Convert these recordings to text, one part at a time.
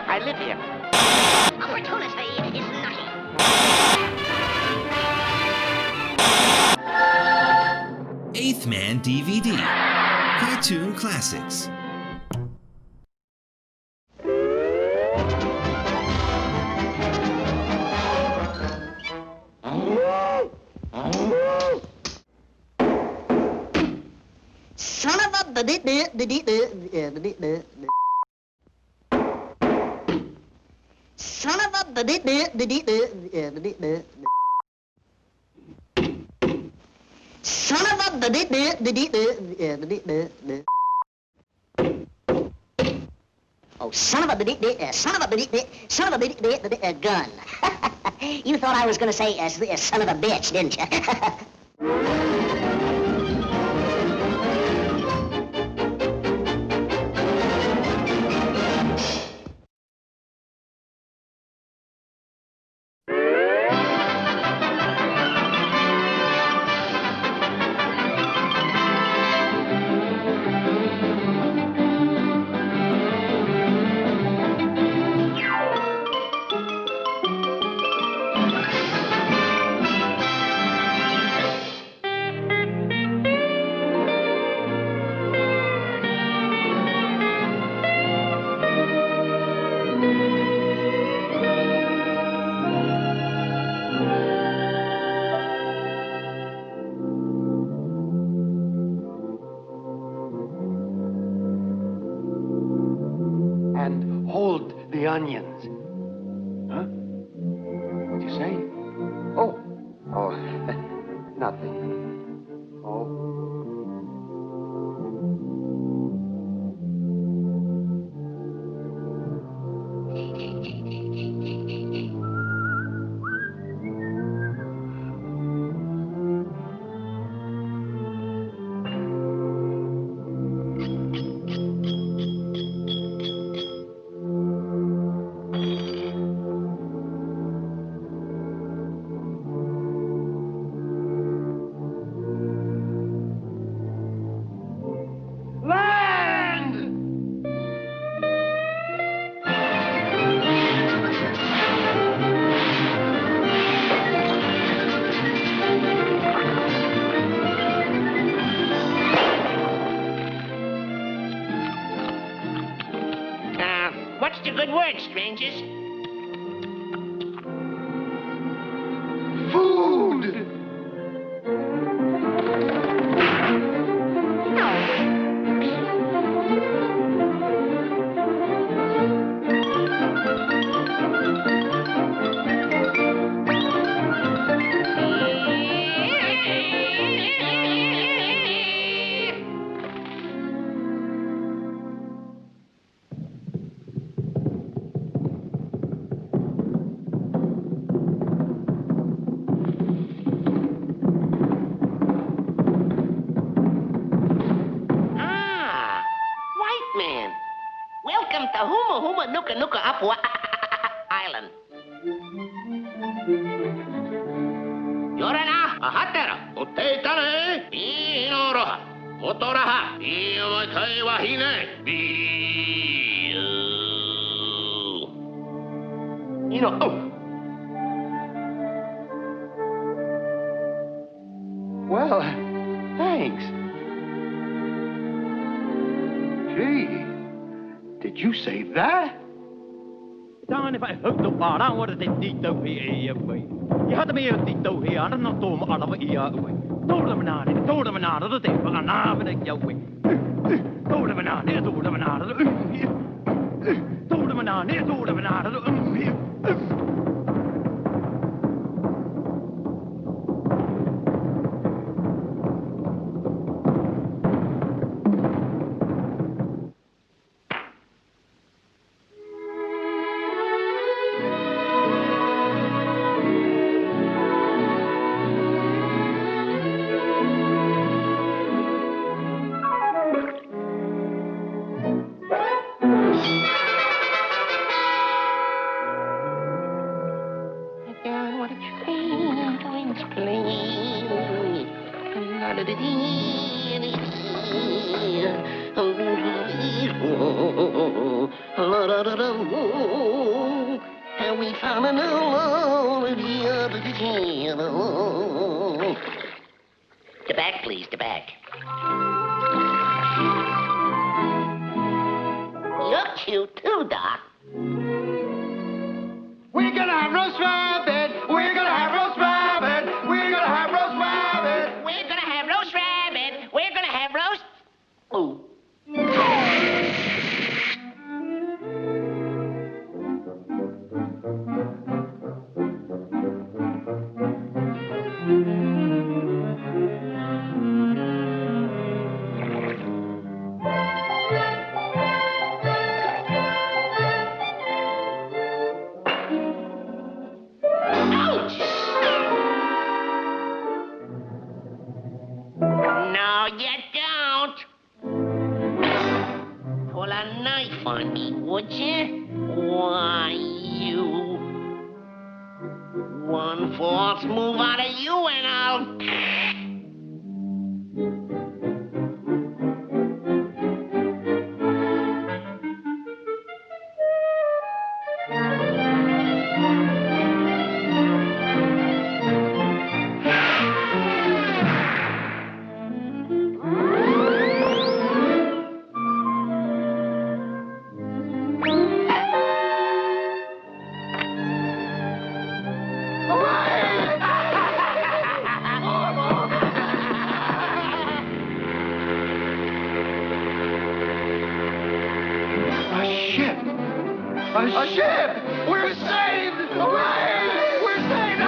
I live here. Opportunity is nutty. Eighth Man DVD. Cartoon Classics. Son of a Son of a Son of a Oh, son of a gun. You thought I was going to say son of a bitch, didn't you? And hold the onions. Huh? What'd you say? Oh, nothing. Oh. What's the good word, strangers? Food! Welcome to Huma Huma Nuka Nuka Apua Island. Yorana, Ahatera, Utetane, Inoroha, Motoraha, Iamakai Wahine, You know, Well, thanks. Gee, did you say that? Darn if I hooked up on I wanted to dito here away. You had to be a dito here, I don't know to out of here away. Told them not, the day, but I'm not going to get away. Told them not, told them not, told them not, told them not. And we found a new love. The back, please, the back. You're cute too, Doc. We're gonna have roast rabbit. We're gonna have roast rabbit. We're gonna have roast rabbit. We're gonna have roast rabbit. We're gonna have roast... Ooh. No, you don't. Pull a knife on me, would you? Why, you... One false move out of you and I'll... A ship! We're saved! Hooray! We're saved!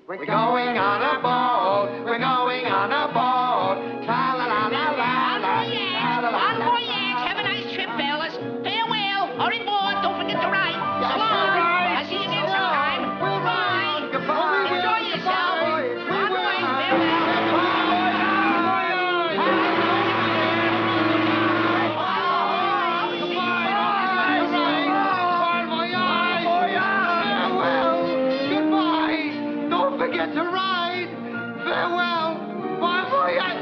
We're going on a boat! We're going on a boat! Tra-la-la-la-la-la! Bon voyage! Have a nice trip, fellas. Farewell! Hurry aboard! Don't forget to write. So long! I'll see you again sometime. Bye! Goodbye! Enjoy yourself! Bon voyage! Farewell! To ride! Farewell! Bon voyage!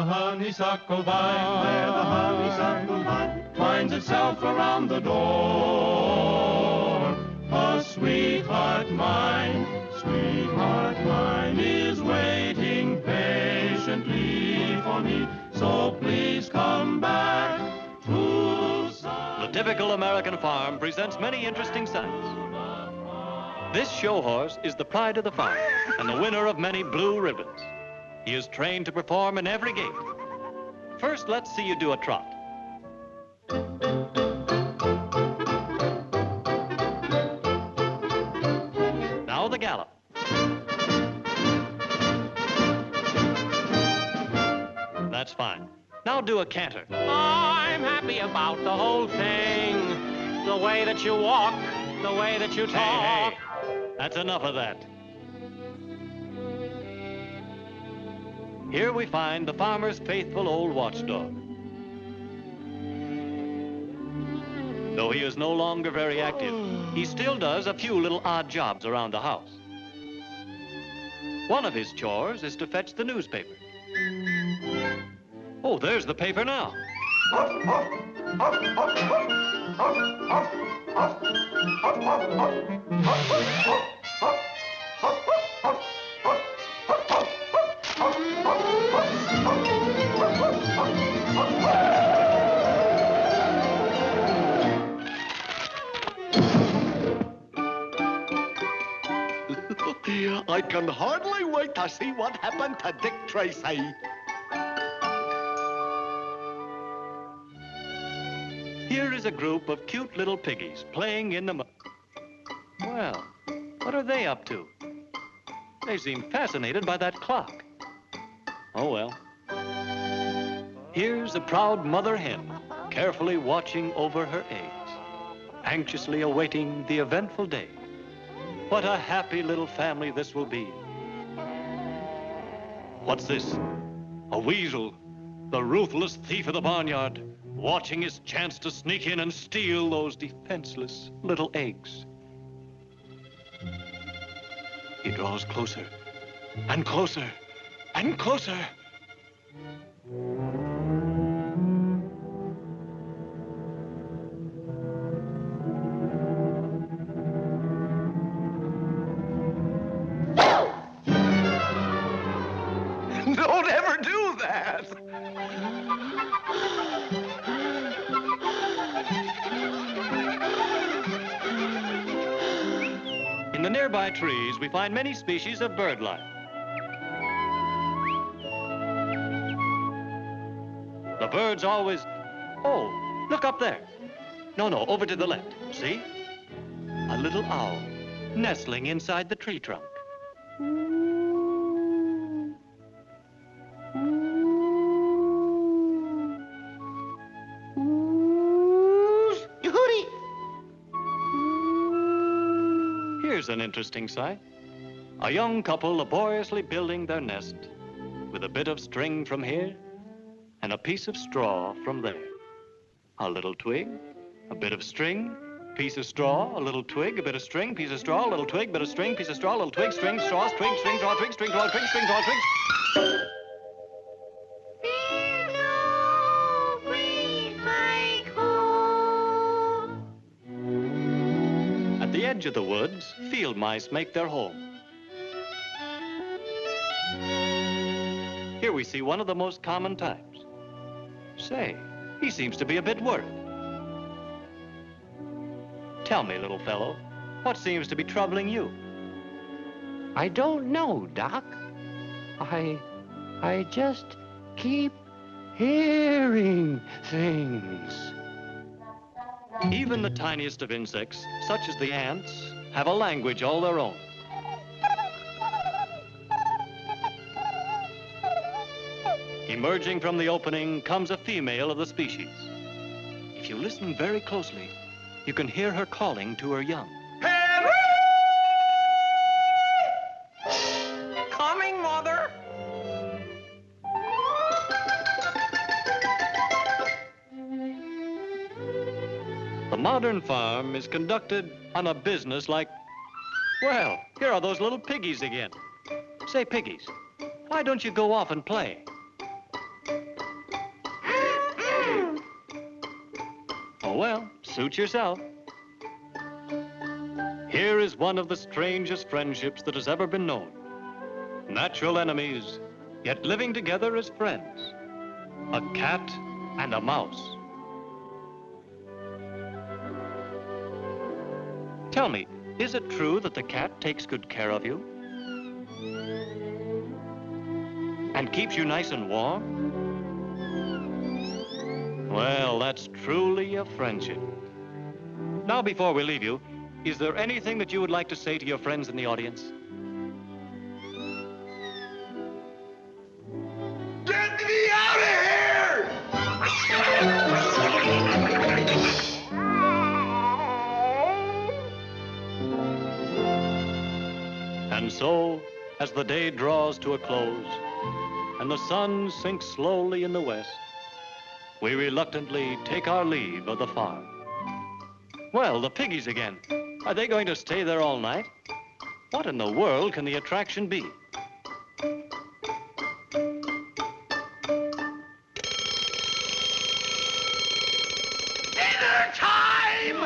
Honeysuckle vine, where the honeysuckle vine finds itself around the door. A sweetheart mine is waiting patiently for me. So please come back to The typical American farm presents many interesting sights. This show horse is the pride of the farm and the winner of many blue ribbons. He is trained to perform in every gait. First, let's see you do a trot. Now the gallop. That's fine. Now do a canter. I'm happy about the whole thing. The way that you walk, the way that you talk. Hey, that's enough of that. Here we find the farmer's faithful old watchdog. Though he is no longer very active, he still does a few little odd jobs around the house. One of his chores is to fetch the newspaper. Oh, there's the paper now. I can hardly wait to see what happened to Dick Tracy. Here is a group of cute little piggies playing in the mud. Well, what are they up to? They seem fascinated by that clock. Oh, well. Here's a proud mother hen, carefully watching over her eggs, anxiously awaiting the eventful day. What a happy little family this will be. What's this? A weasel, the ruthless thief of the barnyard, watching his chance to sneak in and steal those defenseless little eggs. He draws closer, and closer, and closer. Don't ever do that! In the nearby trees, we find many species of bird life. The birds always... Oh, look up there. No, over to the left. See? A little owl nestling inside the tree trunk. Here's an interesting sight. A young couple laboriously building their nest with a bit of string from here and a piece of straw from there. A little twig, a bit of string, piece of straw, a little twig, a bit of string, piece of straw, a little twig, bit of string, piece of straw, a little twig, string, straw, twig, string, straw, twig, string, straw, twig, string, straw, twig. At the edge of the woods, field mice make their home. Here we see one of the most common types. Say, he seems to be a bit worried. Tell me, little fellow, what seems to be troubling you? I don't know, Doc. I just keep hearing things. Even the tiniest of insects, such as the ants, have a language all their own. Emerging from the opening comes a female of the species. If you listen very closely, you can hear her calling to her young. Henry! Coming, Mother! The modern farm is conducted on a business like... Well, here are those little piggies again. Say, piggies, why don't you go off and play? Oh, well, suit yourself. Here is one of the strangest friendships that has ever been known. Natural enemies, yet living together as friends. A cat and a mouse. Tell me, is it true that the cat takes good care of you? And keeps you nice and warm? Well, that's truly a friendship. Now, before we leave you, is there anything that you would like to say to your friends in the audience? Get me out of here! And so, as the day draws to a close and the sun sinks slowly in the west, we reluctantly take our leave of the farm. Well, the piggies again. Are they going to stay there all night? What in the world can the attraction be? Dinner time!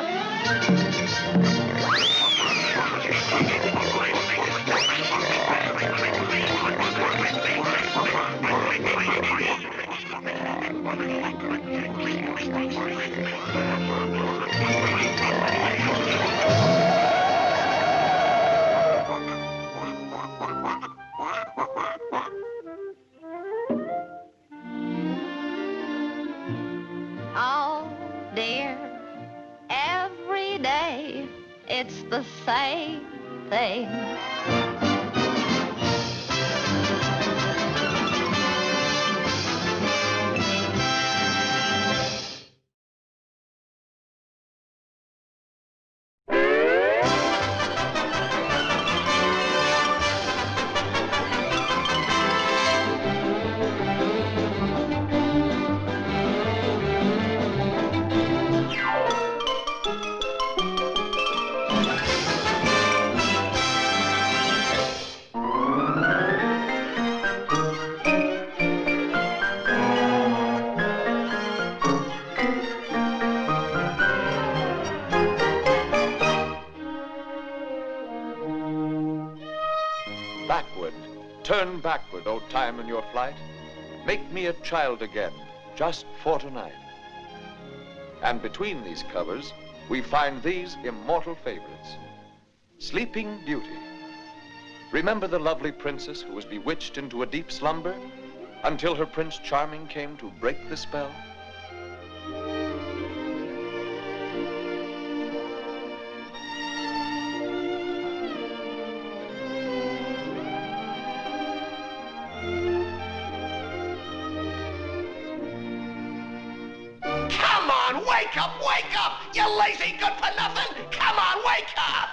Oh, dear, every day it's the same thing. backward, O time, in your flight. Make me a child again, just for tonight. And between these covers, we find these immortal favorites. Sleeping Beauty. Remember the lovely princess who was bewitched into a deep slumber until her Prince Charming came to break the spell? Come on, wake up, you lazy good-for-nothing! Come on, wake up!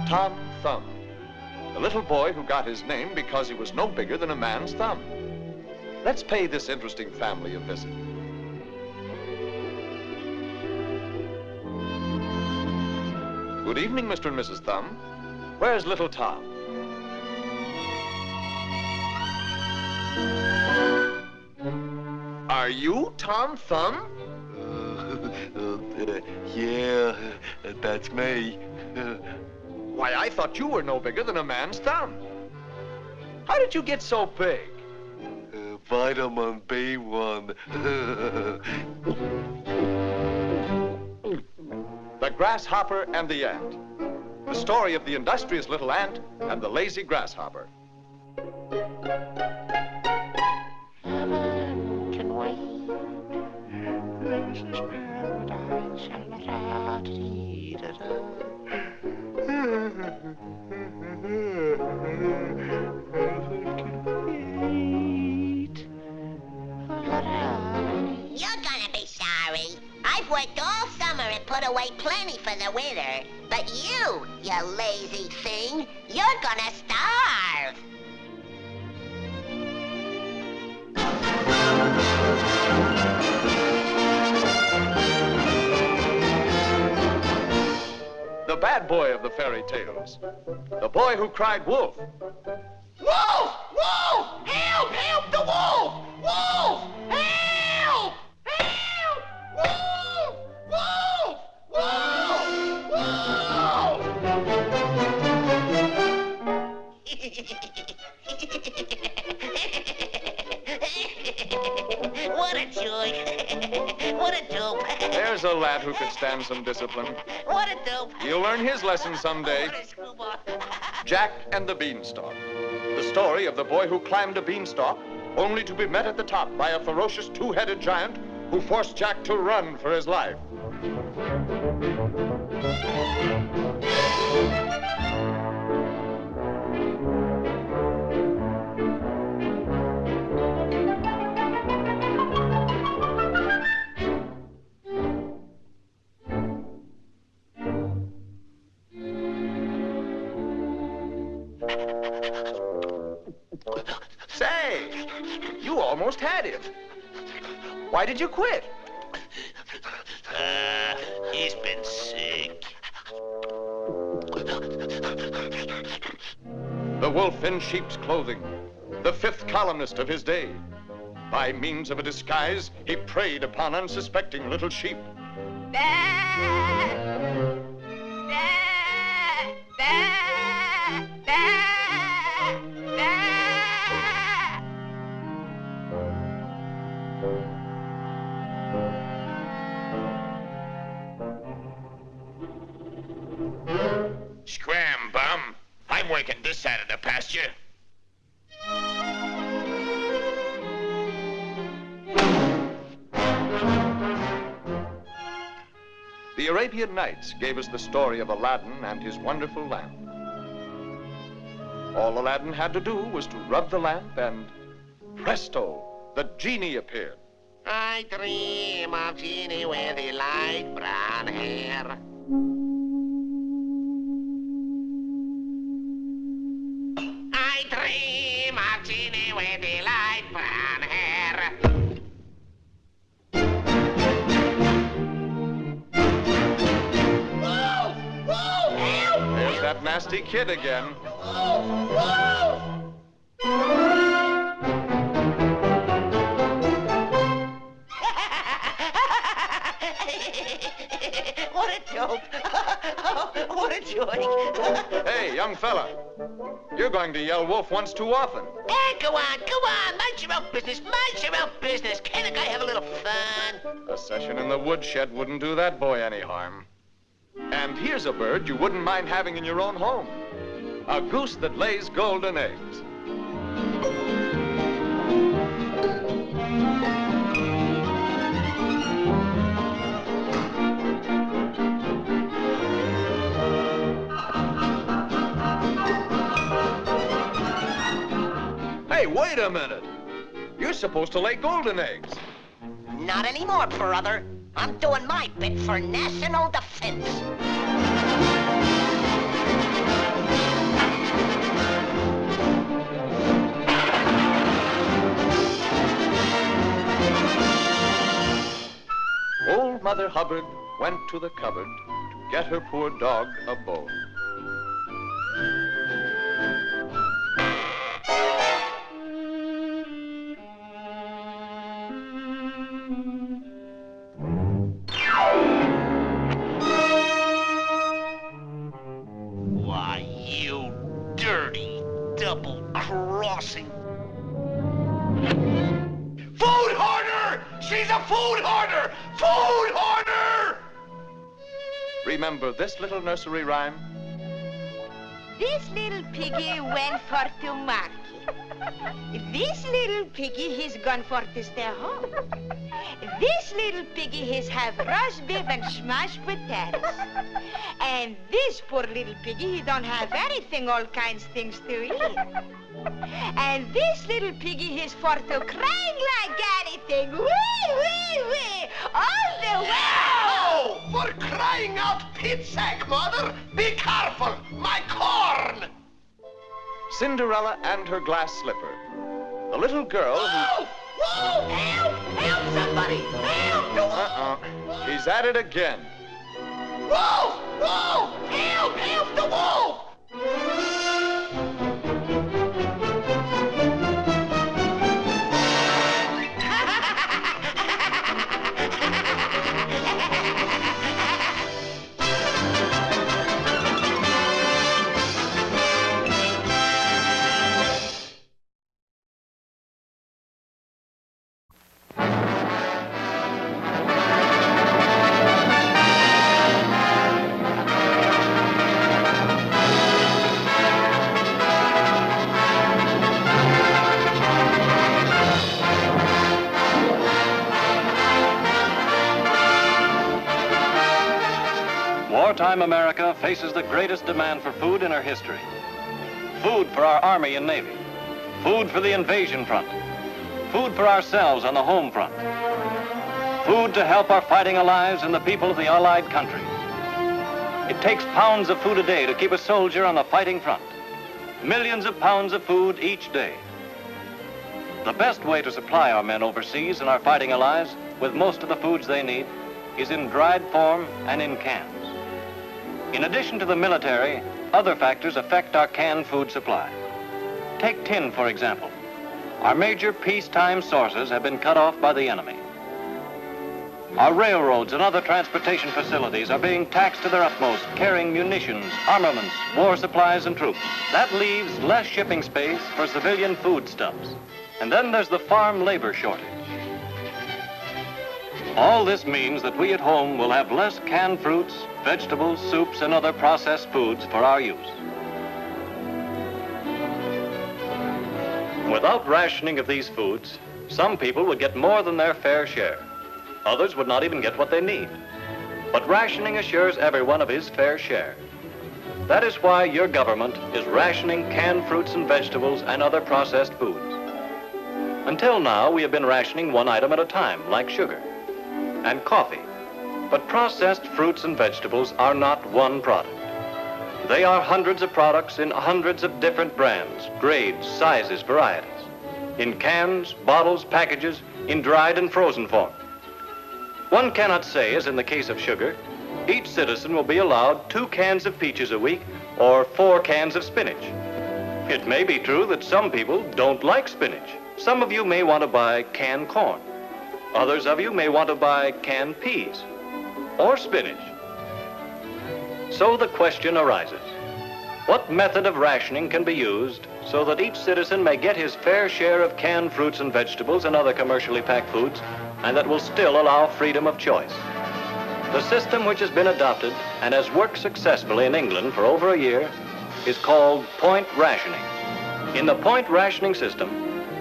Tom Thumb, the little boy who got his name because he was no bigger than a man's thumb. Let's pay this interesting family a visit. Good evening, Mr. and Mrs. Thumb. Where's little Tom? Are you Tom Thumb? Yeah, that's me. Why, I thought you were no bigger than a man's thumb. How did you get so big? Vitamin B1. The Grasshopper and the Ant. The story of the industrious little ant and the lazy grasshopper. Heaven can wait. This is paradise. You're gonna be sorry. I've worked all summer and put away plenty for the winter. But you lazy thing, you're gonna starve. The bad boy of the fairy tales. The boy who cried wolf. Wolf! Wolf! Help! Help the wolf! Wolf! Help! Help! Wolf! Wolf! Wolf! What a joy. What a dope. There's a lad who could stand some discipline. What a dope. You'll learn his lesson someday. What a screwball. Jack and the Beanstalk. The story of the boy who climbed a beanstalk only to be met at the top by a ferocious two-headed giant who forced Jack to run for his life. Say, you almost had him. Why did you quit? He's been sick. The wolf in sheep's clothing, the fifth columnist of his day. By means of a disguise, he preyed upon unsuspecting little sheep. Scram, bum. I'm working this side of the pasture. The Arabian Nights gave us the story of Aladdin and his wonderful lamp. All Aladdin had to do was to rub the lamp and presto, the genie appeared. I dream of Genie with the light brown hair. I dream of Genie with the light brown hair. Wolf! Wolf! Help! There's that nasty kid again. Wolf! Wolf! What a joke. What a joke. Hey, young fella. You're going to yell wolf once too often. Hey, go on. Mind your own business. Mind your own business. Can't a guy have a little fun? A session in the woodshed wouldn't do that boy any harm. And here's a bird you wouldn't mind having in your own home. A goose that lays golden eggs. Hey, wait a minute. You're supposed to lay golden eggs. Not anymore, brother. I'm doing my bit for national defense. Old Mother Hubbard went to the cupboard to get her poor dog a bone. Why, you dirty, double-crossing... Food hoarder! She's a food hoarder! Food hoarder! Remember this little nursery rhyme? This little piggy went for to market. This little piggy, he's gone for to stay home. This little piggy, he's have roast beef and smashed potatoes. And this poor little piggy, he don't have anything, all kinds things to eat. And this little piggy, he's for to crying like anything. Wee, wee, wee, all the way. Oh, for crying out Pete's sake, Mother! Be careful, my corn! Cinderella and her glass slipper. The little girl who... Whoa! Whoa! Help! Help somebody! Help! He's at it again. Wolf! Wolf! Help! Help the wolf! Wartime America faces the greatest demand for food in her history. Food for our Army and Navy. Food for the invasion front. Food for ourselves on the home front. Food to help our fighting allies and the people of the Allied countries. It takes pounds of food a day to keep a soldier on the fighting front. Millions of pounds of food each day. The best way to supply our men overseas and our fighting allies with most of the foods they need is in dried form and in cans. In addition to the military, other factors affect our canned food supply. Take tin, for example. Our major peacetime sources have been cut off by the enemy. Our railroads and other transportation facilities are being taxed to their utmost, carrying munitions, armaments, war supplies, and troops. That leaves less shipping space for civilian foodstuffs. And then there's the farm labor shortage. All this means that we at home will have less canned fruits, vegetables, soups, and other processed foods for our use. Without rationing of these foods, some people would get more than their fair share. Others would not even get what they need. But rationing assures everyone of his fair share. That is why your government is rationing canned fruits and vegetables and other processed foods. Until now, we have been rationing one item at a time, like sugar and coffee. But processed fruits and vegetables are not one product. They are hundreds of products in hundreds of different brands, grades, sizes, varieties. In cans, bottles, packages, in dried and frozen form. One cannot say, as in the case of sugar, each citizen will be allowed 2 cans of peaches a week or 4 cans of spinach. It may be true that some people don't like spinach. Some of you may want to buy canned corn. Others of you may want to buy canned peas or spinach. So the question arises, what method of rationing can be used so that each citizen may get his fair share of canned fruits and vegetables and other commercially packed foods, and that will still allow freedom of choice? The system which has been adopted and has worked successfully in England for over a year is called point rationing. In the point rationing system,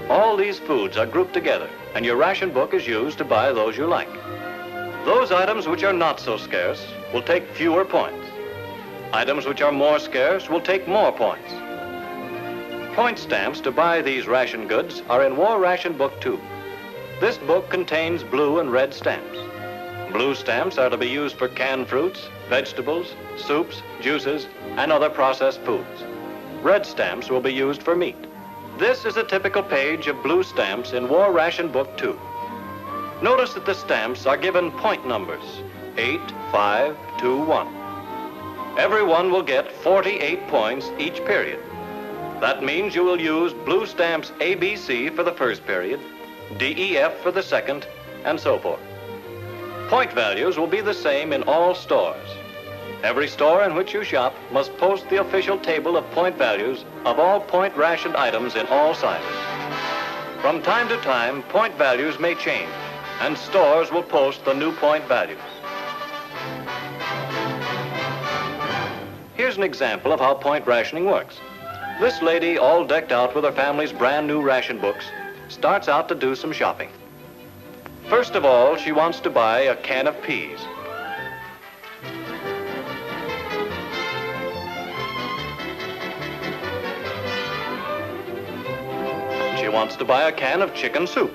all these foods are grouped together, and your ration book is used to buy those you like. Those items which are not so scarce will take fewer points. Items which are more scarce will take more points. Point stamps to buy these ration goods are in War Ration Book 2. This book contains blue and red stamps. Blue stamps are to be used for canned fruits, vegetables, soups, juices, and other processed foods. Red stamps will be used for meat. This is a typical page of blue stamps in War Ration Book 2. Notice that the stamps are given point numbers, 8, 5, 2, 1. Everyone will get 48 points each period. That means you will use blue stamps ABC for the first period, DEF for the second, and so forth. Point values will be the same in all stores. Every store in which you shop must post the official table of point values of all point rationed items in all sizes. From time to time, point values may change, and stores will post the new point values. Here's an example of how point rationing works. This lady, all decked out with her family's brand new ration books, starts out to do some shopping. First of all, she wants to buy a can of peas. She wants to buy a can of chicken soup.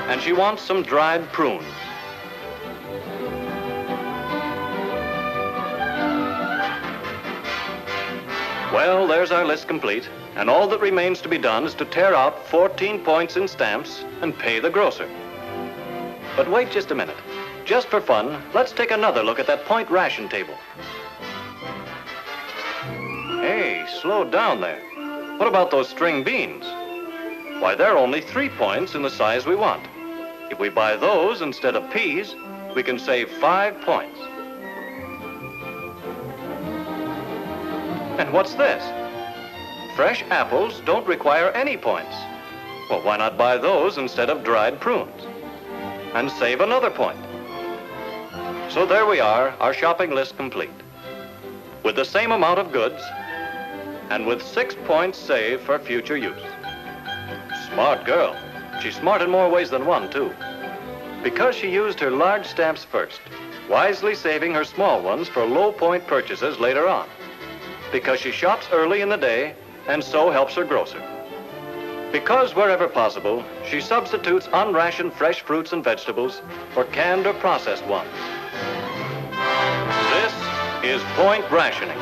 And she wants some dried prunes. Well, there's our list complete, and all that remains to be done is to tear out 14 points in stamps and pay the grocer. But wait just a minute. Just for fun, let's take another look at that point ration table. Hey, slow down there. What about those string beans? Why, they're only 3 points in the size we want. If we buy those instead of peas, we can save 5 points. And what's this? Fresh apples don't require any points. Well, why not buy those instead of dried prunes? And save another point. So there we are, our shopping list complete. With the same amount of goods, and with 6 points saved for future use. Smart girl. She's smart in more ways than one, too. Because she used her large stamps first, wisely saving her small ones for low-point purchases later on. Because she shops early in the day, and so helps her grocer. Because wherever possible, she substitutes unrationed fresh fruits and vegetables for canned or processed ones. This is point rationing.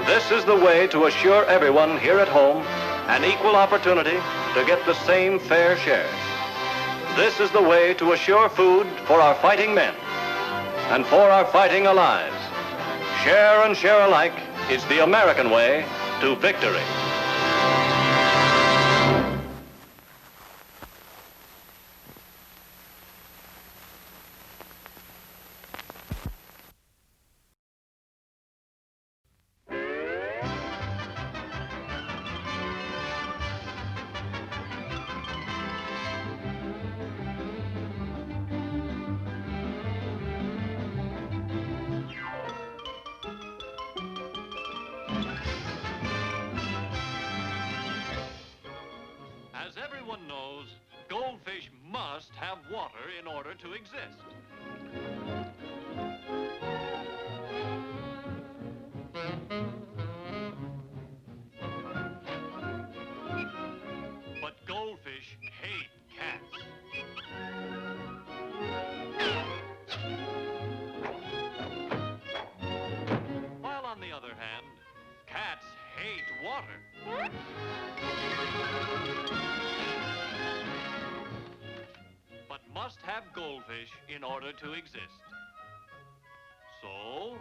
This is the way to assure everyone here at home an equal opportunity to get the same fair share. This is the way to assure food for our fighting men and for our fighting allies. Share and share alike is the American way to victory. As everyone knows, goldfish must have water in order to exist. But goldfish hate cats. While on the other hand, cats hate water. But must have goldfish in order to exist. So...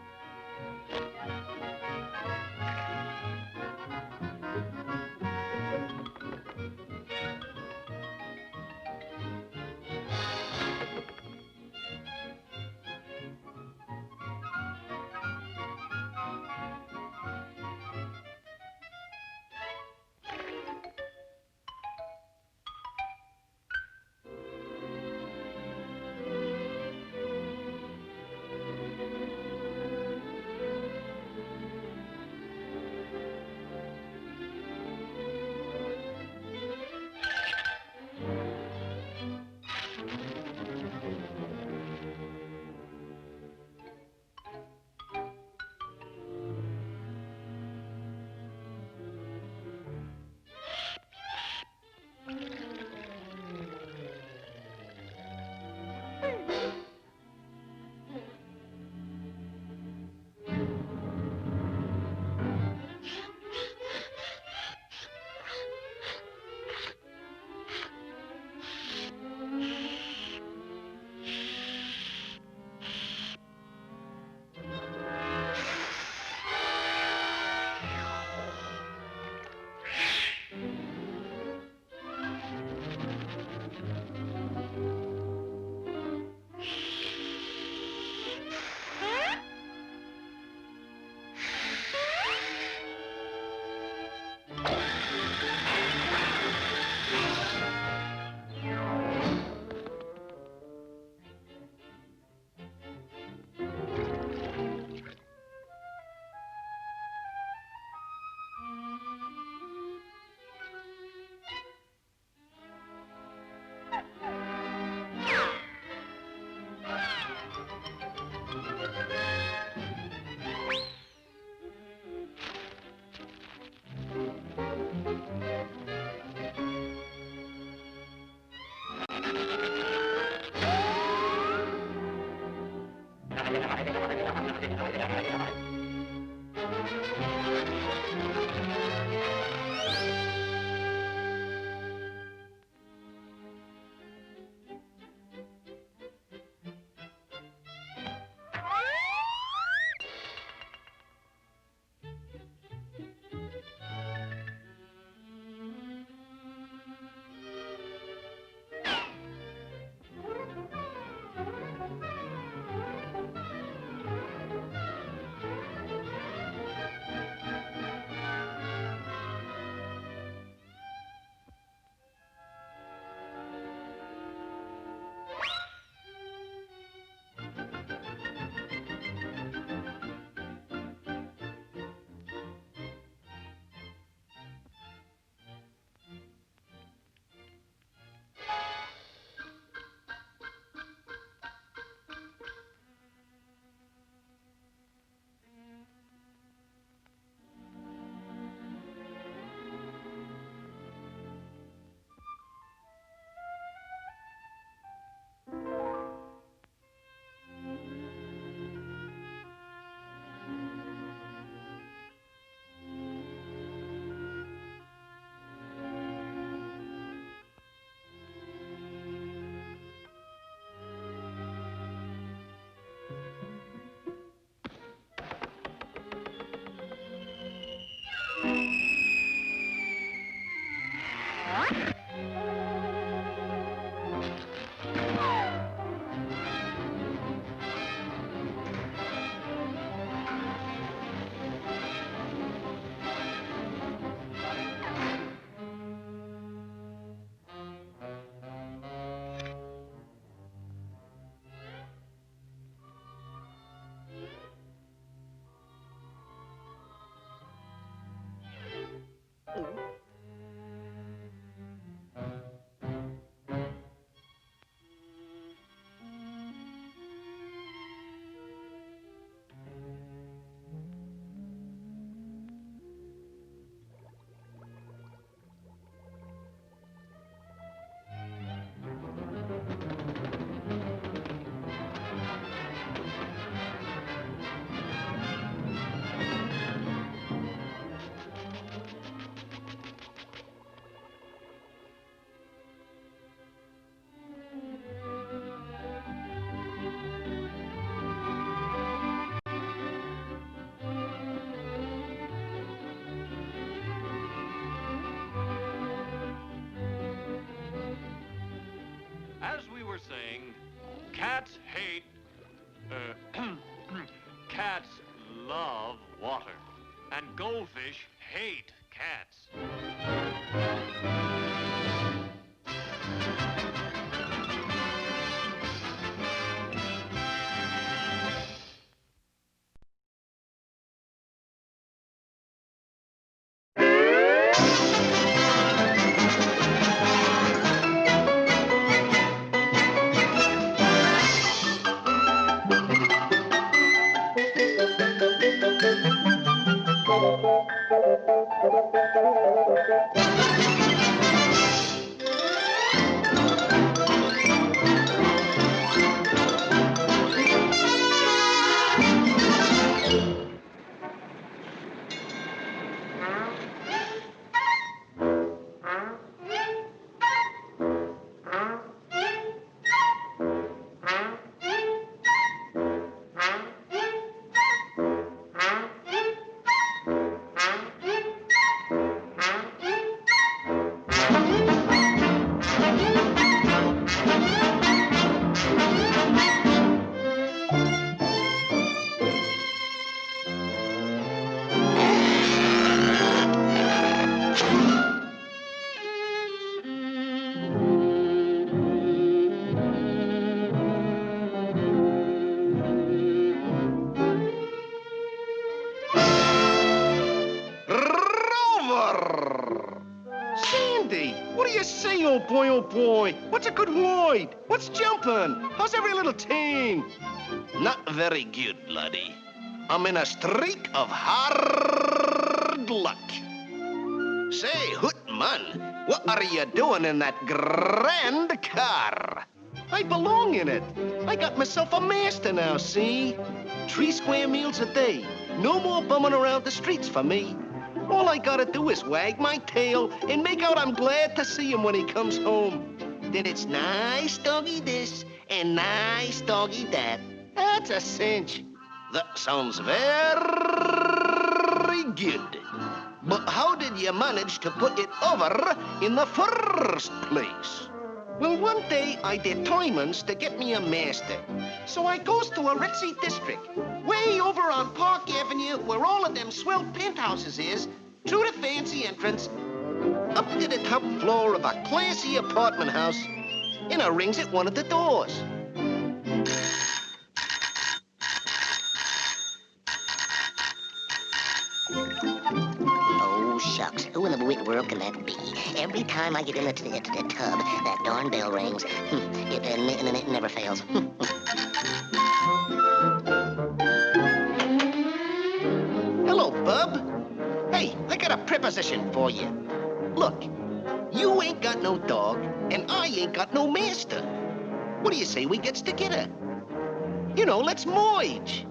saying, cats hate, cats love water, and goldfish hate cats. Oh boy, what's a good ride? What's jumping? How's every little thing? Not very good, laddie. I'm in a streak of hard luck. Say, Hoot man, what are you doing in that grand car? I belong in it. I got myself a master now, see? 3 square meals a day. No more bumming around the streets for me. All I gotta do is wag my tail and make out I'm glad to see him when he comes home. Then it's nice doggy this and nice doggy that. That's a cinch. That sounds very good. But how did you manage to put it over in the first place? Well, one day I determined to get me a master. So I goes to a ritzy district, way over on Park Avenue, where all of them swell penthouses is, through the fancy entrance, up to the top floor of a classy apartment house, and I rings at one of the doors. Oh, shucks. Who in the world can that be? Every time I get into the tub, that darn bell rings. It never fails. Hello, bub. Hey, I got a preposition for you. Look, you ain't got no dog, and I ain't got no master. What do you say we gets together? You know, let's merge.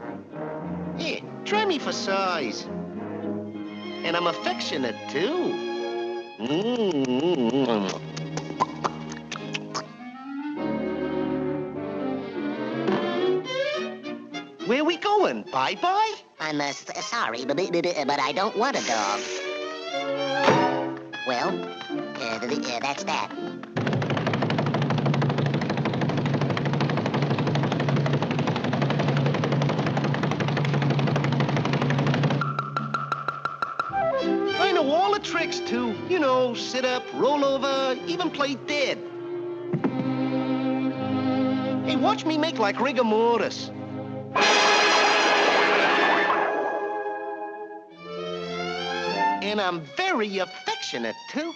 Here, try me for size. And I'm affectionate, too. Where we going? Bye-bye? I'm sorry, but I don't want a dog. Well, that's that. I know all the tricks, too. You know, sit up, roll over, even play dead. Hey, watch me make like rigor mortis. And I'm very affectionate, too.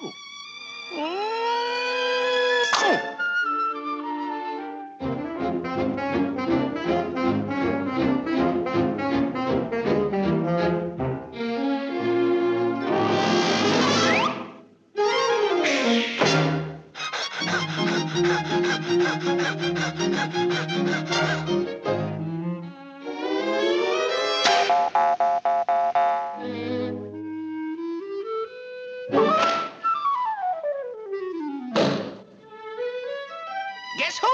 Guess who?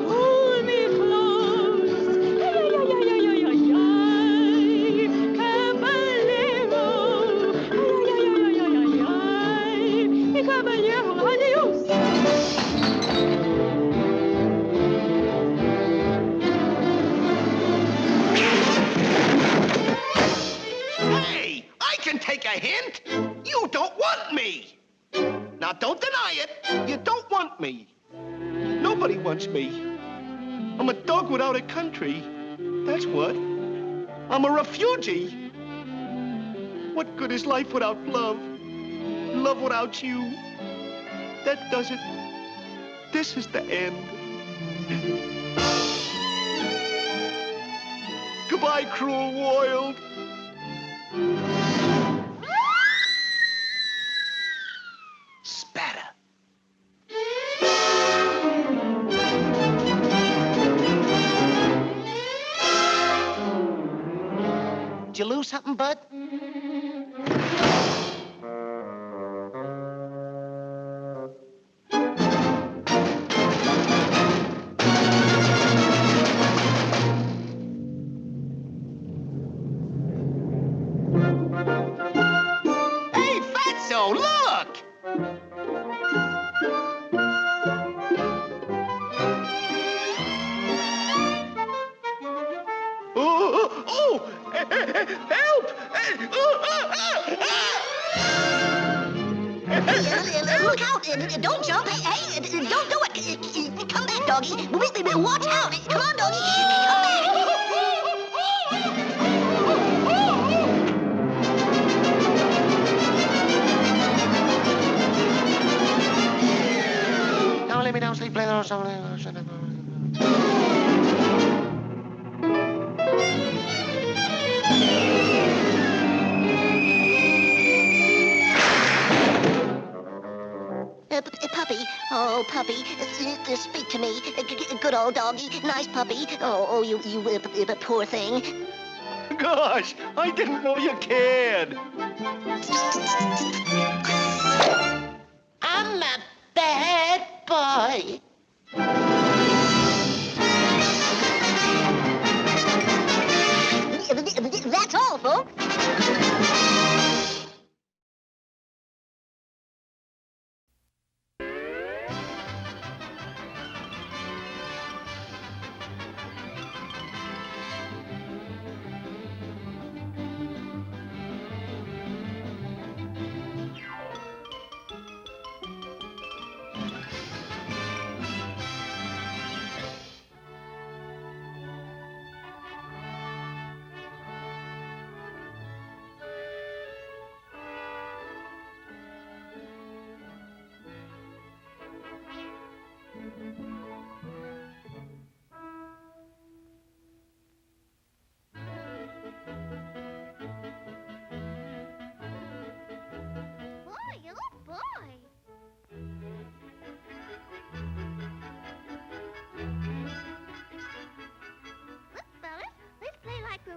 Hold me close. Caballero, adios. Hey, I can take a hint. You don't want me. Now, don't deny it. You don't want me. Nobody wants me. I'm a dog without a country. That's what. I'm a refugee. What good is life without love? Love without you? That does it. This is the end. Goodbye, cruel world. Spatter. Did you lose something, bud? Hey, Fatso, look! Oh! Help! Look out! Don't jump! Hey, don't do it! Come back, doggy! Watch out! Come on, doggy! Come back! Don't let me down, sleep, play the song. Oh, puppy, speak to me. Good old doggy, nice puppy. Oh, you poor thing. Gosh, I didn't know you cared. I'm a bad boy. That's all, folks.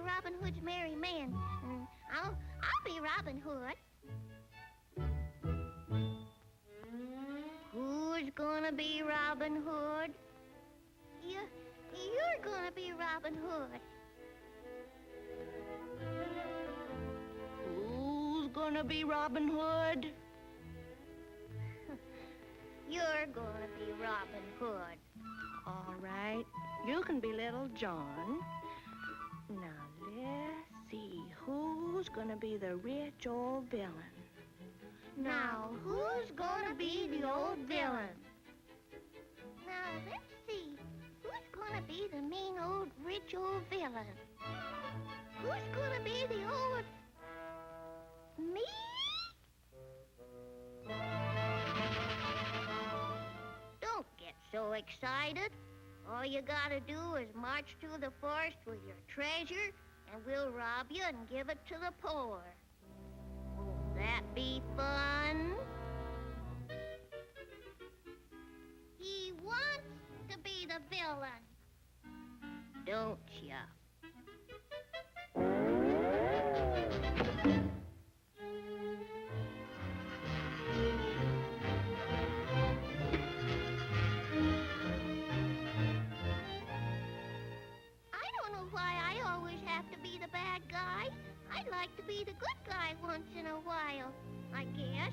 Robin Hood's merry men. I'll be Robin Hood. Who's gonna be Robin Hood? You're gonna be Robin Hood. Who's gonna be Robin Hood? You're gonna be Robin Hood. All right, you can be Little John. Now, let's see, who's gonna be the rich old villain? Now, who's gonna be the old villain? Now, let's see, who's gonna be the mean old rich old villain? Who's gonna be the old... Me? Don't get so excited. All you gotta do is march through the forest with your treasure, and we'll rob you and give it to the poor. Won't that be fun? He wants to be the villain, don't ya? Bad guy. I'd like to be the good guy once in a while, I guess.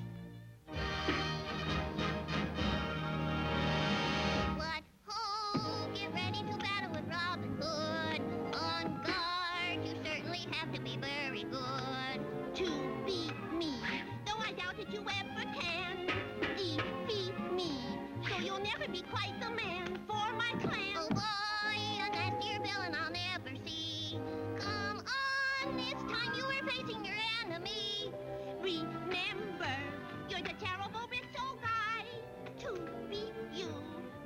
What ho! Get ready to battle with Robin Hood. On guard, you certainly have to be very good to beat me. Though I doubt that you ever can defeat me, so you'll never be quite the man for my clan. Oh boy, a nastier villain I'll never see. Come on, it's time you were facing your enemy. Remember, you're the terrible rich old guy. To beat you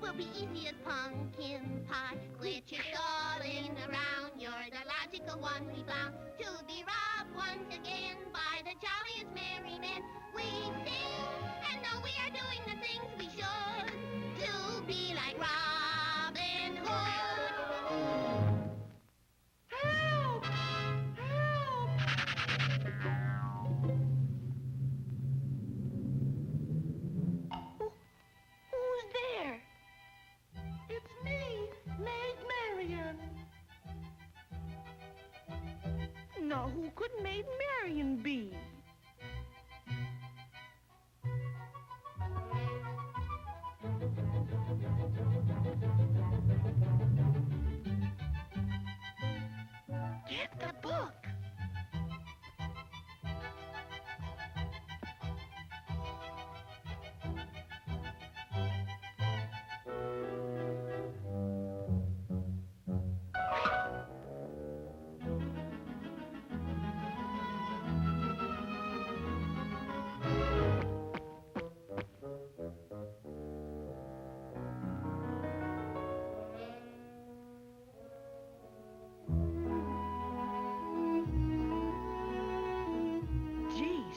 will be easy as pumpkin pie. Quit your stalling around, you're the logical one we found. To be robbed once again by the jolliest merry men. We sing and know we are doing the things we should to be like Robin Hood. Help! Help! Who's there? It's me, Maid Marian. Now, who could Maid Marian be? Get the book.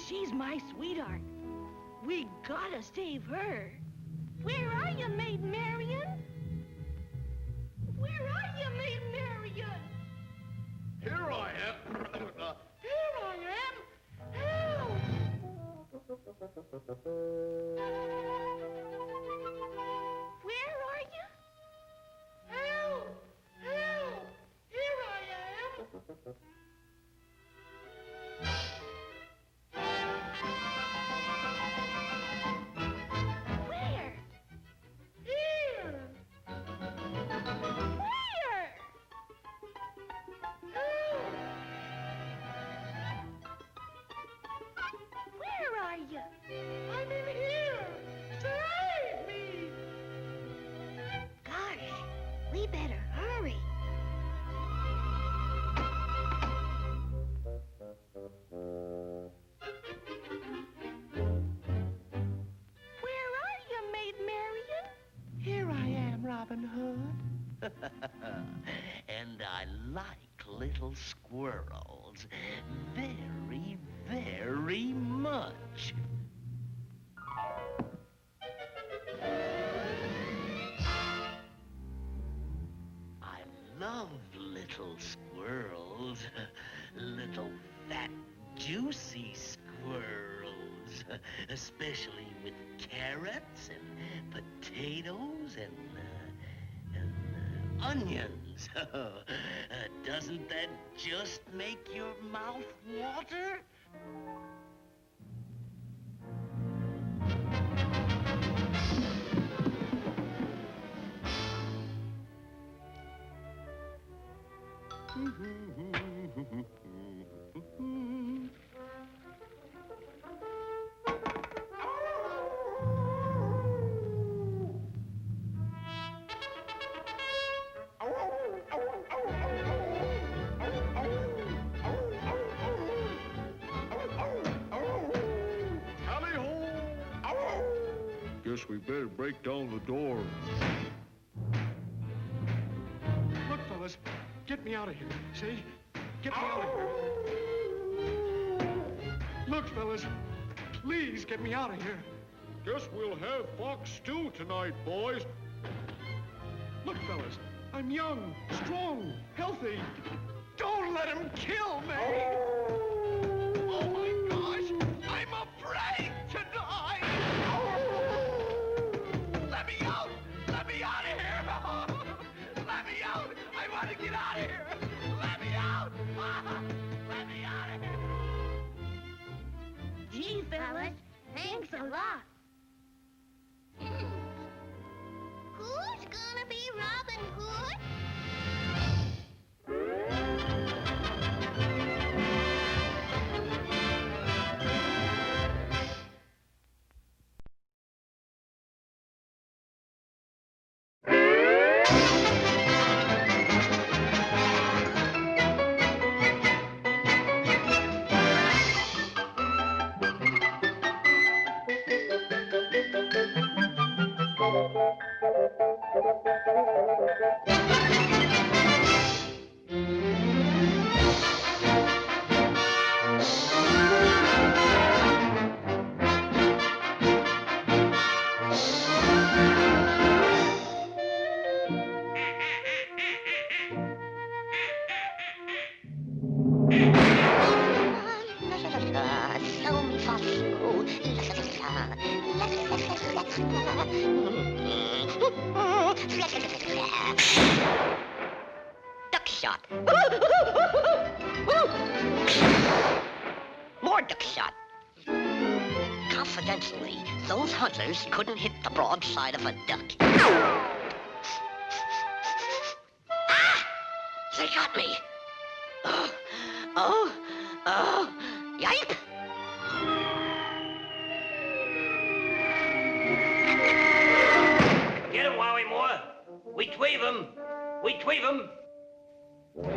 She's my sweetheart. We gotta save her. Where are you, Maid Marian? Where are you, Maid Marian? Here I am. Here I am. Help! Where are you? Help! Help! Here I am. Where? Here. Where? Help! Where are you? I'm in here. Save me! Gosh, we better hurry. Where are you, Maid Marian? Here I am, Robin Hood. And I like little squirrels very, very much. I love little squirrels, little fat, juicy squirrels, especially with carrots and potatoes and onions. Doesn't that just make your mouth water? Guess we better break down the door. Look, fellas, get me out of here. See? Get me out of here. Look, fellas, please get me out of here. Guess we'll have fox stew tonight, boys. Look, fellas, I'm young, strong, healthy. Don't let him kill me! Oh, my gosh! I'm afraid to die! Let me out! Let me out of here! Let me out! I want to get out of here! Let me out! Let me out of here! Gee, fellas, thanks a lot. Who's gonna be Robin Hood? Duck shot. More duck shot. Confidentially, those hunters couldn't hit the broadside of a duck. Ah! They got me. Yipe! Get him, Wowie Moore. We tweave him. We tweave him.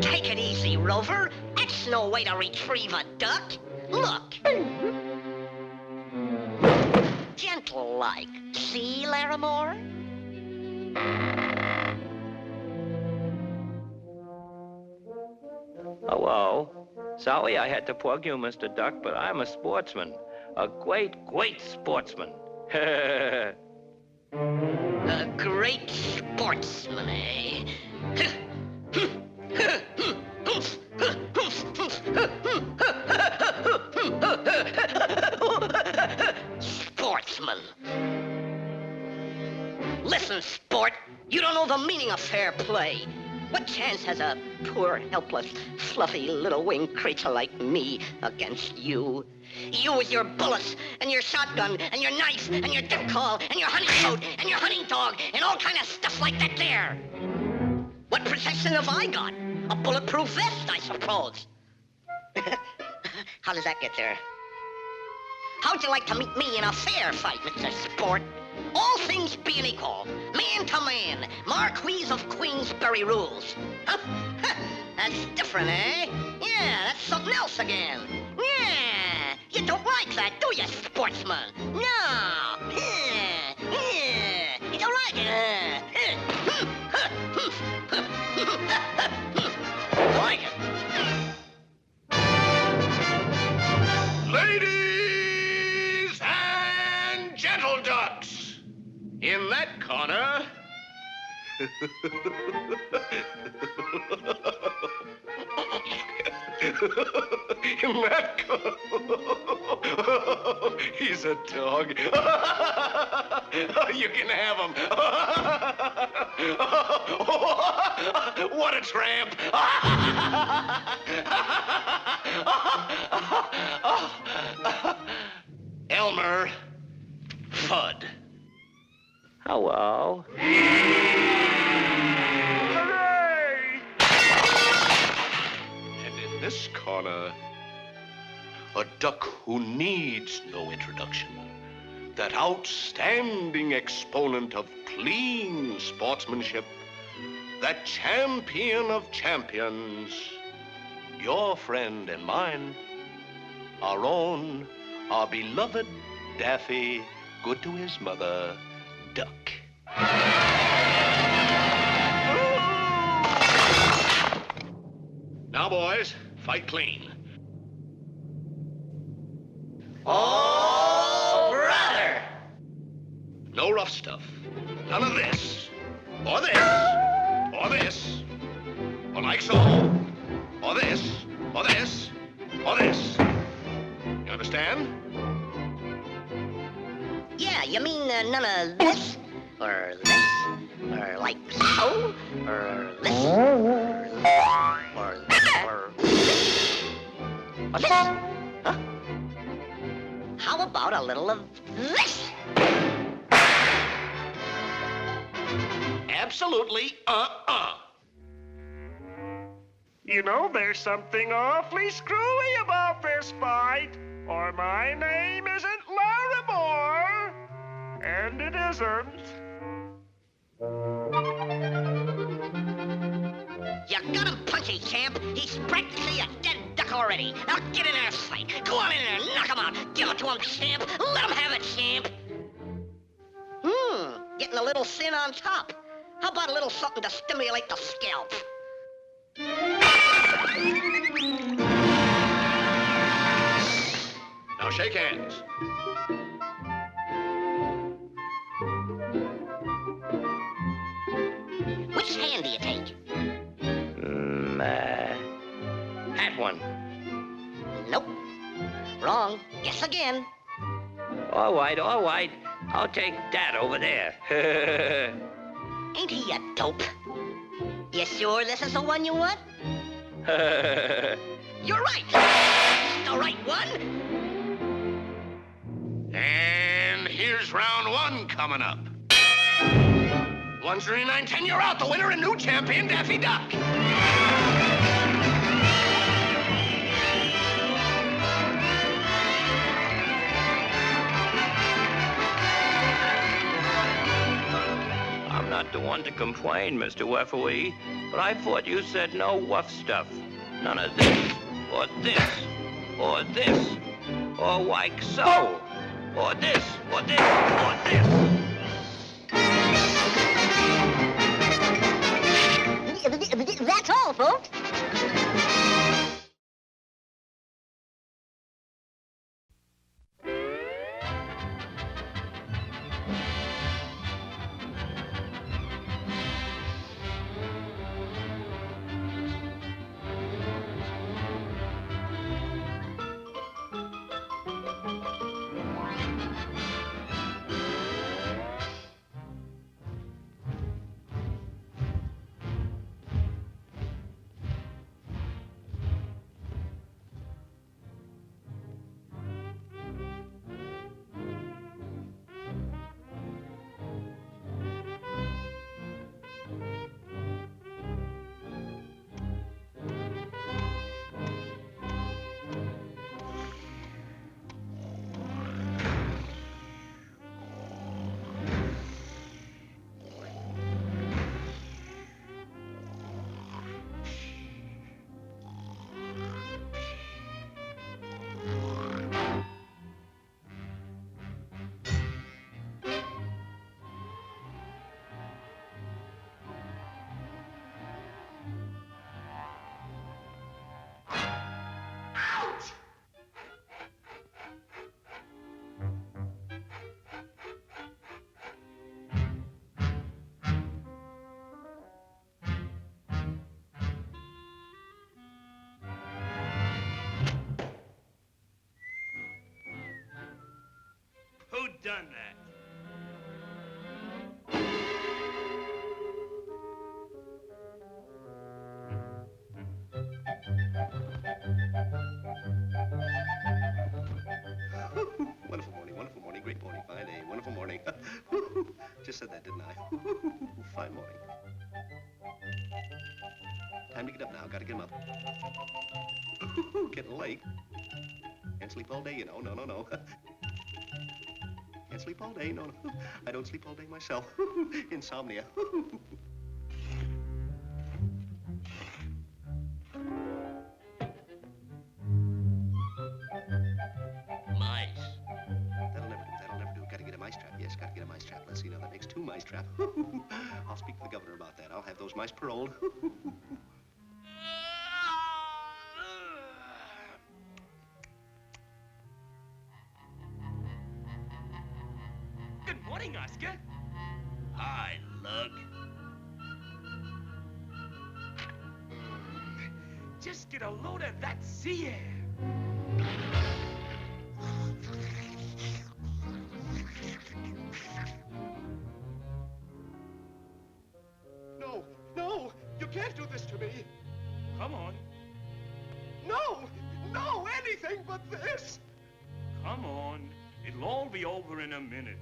Take it easy, Rover. That's no way to retrieve a duck. Look. Gentle-like. See, Larimore? Hello. Sorry I had to plug you, Mr. Duck, but I'm a sportsman. A great, great sportsman. A great sportsman, eh? Sportsman. Listen, sport, you don't know the meaning of fair play. What chance has a poor, helpless, fluffy little winged creature like me against you? You with your bullets, and your shotgun, and your knife, and your dip call, and your hunting coat, and your hunting dog, and all kind of stuff like that there. What protection have I got? A bulletproof vest, I suppose. How does that get there? How'd you like to meet me in a fair fight, Mr. Sport? All things being equal, man to man, Marquis of Queensberry rules. Huh? That's different, eh? Yeah, that's something else again. Yeah, you don't like that, do you, sportsman? No. You don't like it, like it. Ladies and gentle ducks, in that corner... in that corner... he's a dog. You can have him. What a tramp. Elmer Fudd. Hello. And in this corner, a duck who needs no introduction. That outstanding exponent of clean sportsmanship. That champion of champions. Your friend and mine. Our own, our beloved Daffy, good to his mother, Duck. Now, boys, fight clean. Oh, brother! No rough stuff. None of this. Or this. Or this. Or like so. Or this. Or this. Or this. You understand? Yeah, you mean none of this? Or this? Or like so? Or this? Or this? Or this? Or this? Huh? How about a little of this? Absolutely, You know, there's something awfully screwy about this fight, or my name isn't Larimore. And it isn't. You got him punchy, champ. He's practically a dead duck already. Now get in there and fight. Go on in there and knock him out. Give it to him, champ. Let him have it, champ. Getting a little thin on top. How about a little something to stimulate the scalp? Now shake hands. Which hand do you take? That one. Nope. Wrong. Guess again. All right. I'll take that over there. Ain't he a dope? You sure this is the one you want? You're right. It's the right one. And here's round one coming up. 139-10, you're out. The winner and new champion, Daffy Duck. I'm not the one to complain, Mr. Wefferly, but I thought you said no rough stuff. None of this, or this, or this, or like so, or this, or this, or this. That's all, folks. done that? Wonderful morning, great morning, fine day, wonderful morning. Just said that, didn't I? Fine morning. Time to get up now, gotta get him up. Getting late. Can't sleep all day, you know, no. Can't sleep all day, no. I don't sleep all day myself. Insomnia. Mice. That'll never do. Gotta get a mice trap. Yes, gotta get a mice trap. Let's see, now that makes 2 mice traps. I'll speak to the governor about that. I'll have those mice paroled. Good morning, Oscar. Hi, Lug. Just get a load of that sea air. No, you can't do this to me. Come on. No, anything but this. Come on. It'll all be over in a minute.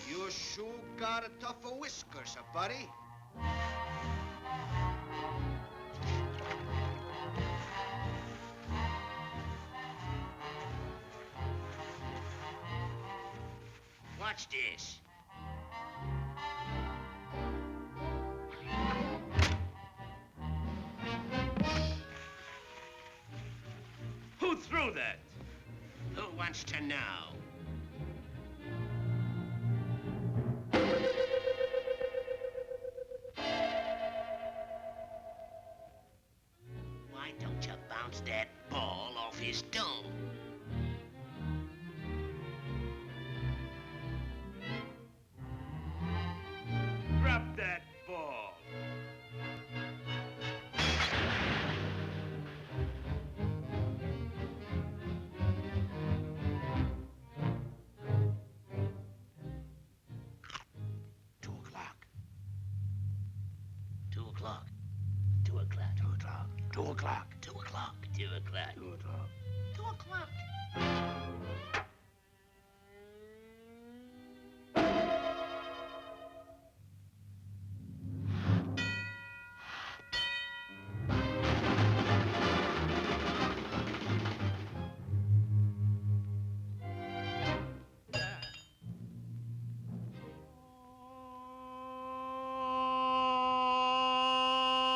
You sure got a tough of whiskers, buddy. Watch this. Who threw that? Who wants to know? Why don't you bounce that ball off his dome? Drop that ball. Two o'clock. 2 o'clock. 2 o'clock. 2 o'clock. 2 o'clock. 2 o'clock. 2 o'clock. 2 o'clock. 2 o'clock.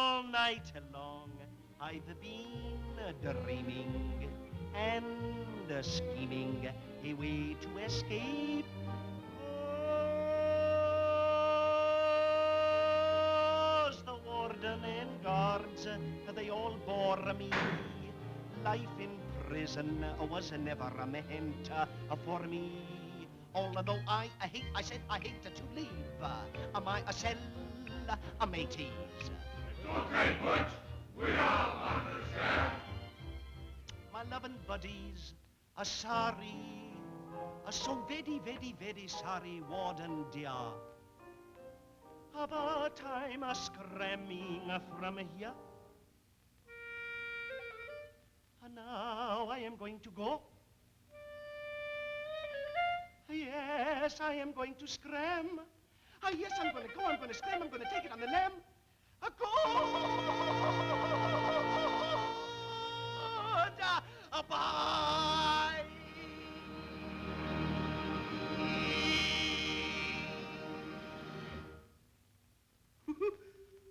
All night long I've been dreaming and scheming a way to escape. Was the warden and guards, they all bore me. Life in prison was never meant for me. Although I said I hate to leave my cell, mateys. It's okay, Pooch. We all understand. My loving buddies are sorry, so very sorry, warden dear. But I'm screaming from here. And now I am going to go. Yes, I am going to scram. Yes, I'm going to go, I'm going to scram, I'm going to take it on the lam. Bye.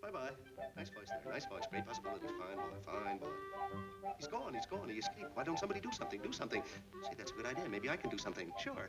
Bye-bye. Nice voice there, nice voice, great possibilities, fine boy. He's gone, he escaped. Why don't somebody do something? Say, that's a good idea, maybe I can do something, sure.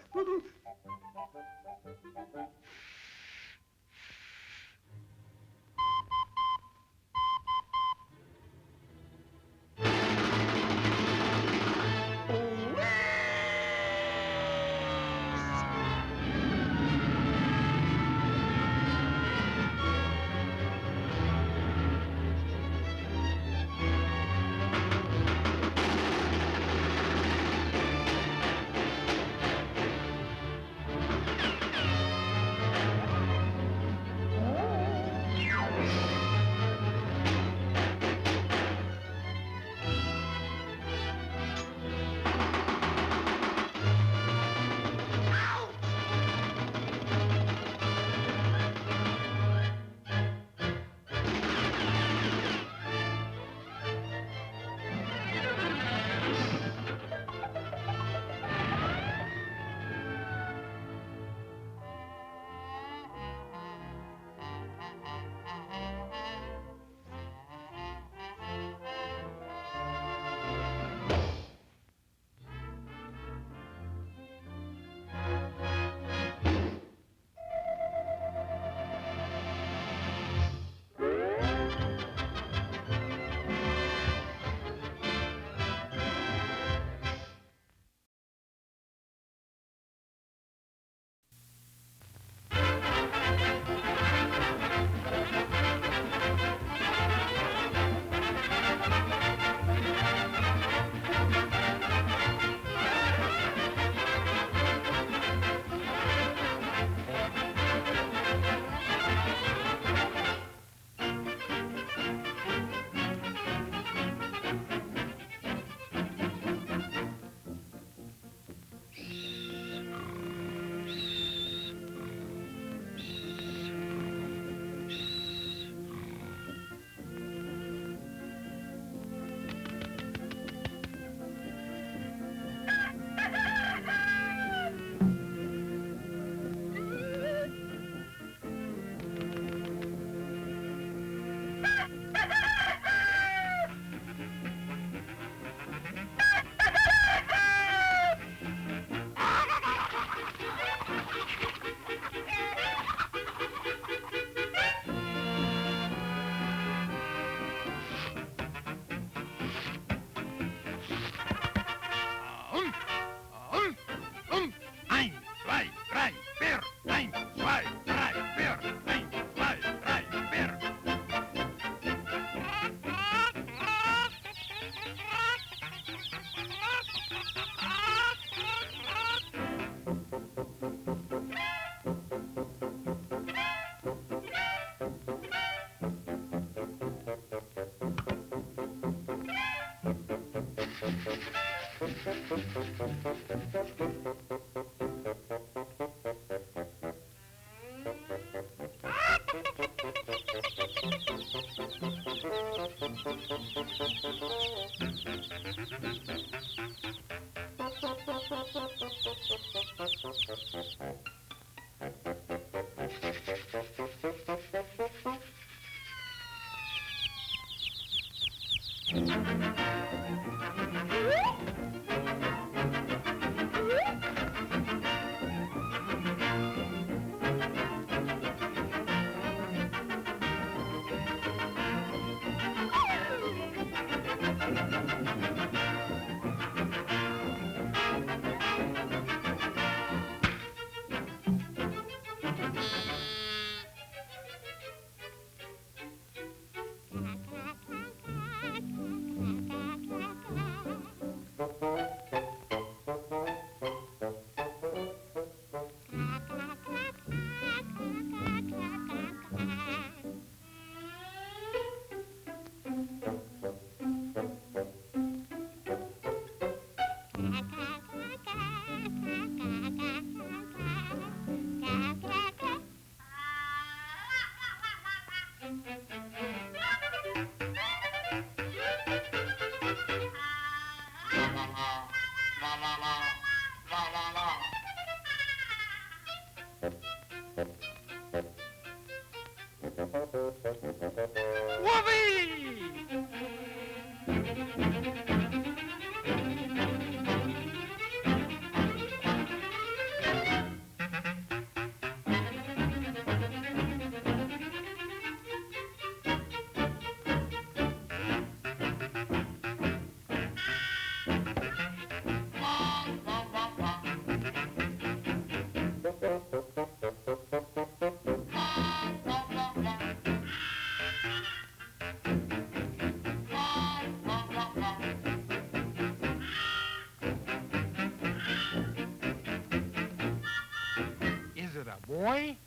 Boy?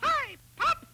Hi, Pop!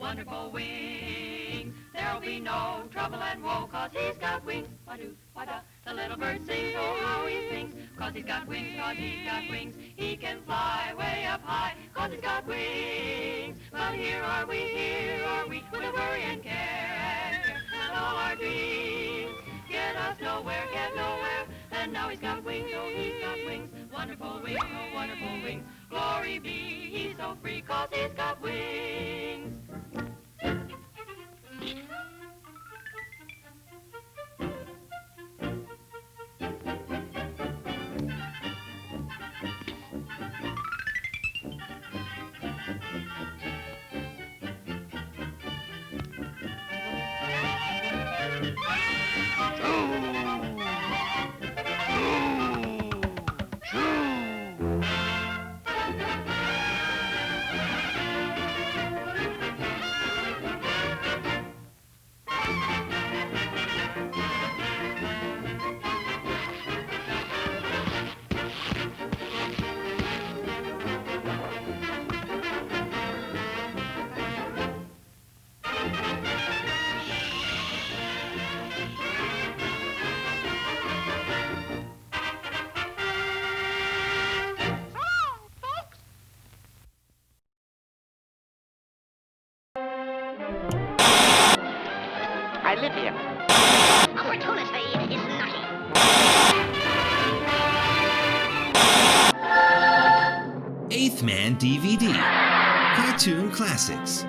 wonderful wings. There'll be no trouble and woe, 'cause he's got wings. Wa-doo, wa-da, the little bird sings, oh how he sings. 'Cause he's got wings, 'cause he's got wings. He can fly way up high, 'cause he's got wings. But here are we, with a worry and care. And all our dreams get us nowhere, get nowhere. And now he's got wings, oh he's got wings. Wonderful wings, oh wonderful wings. Glory be, he's so free, 'cause he's got wings. live here. Opportunity is nutty. Eighth Man DVD. Cartoon Classics.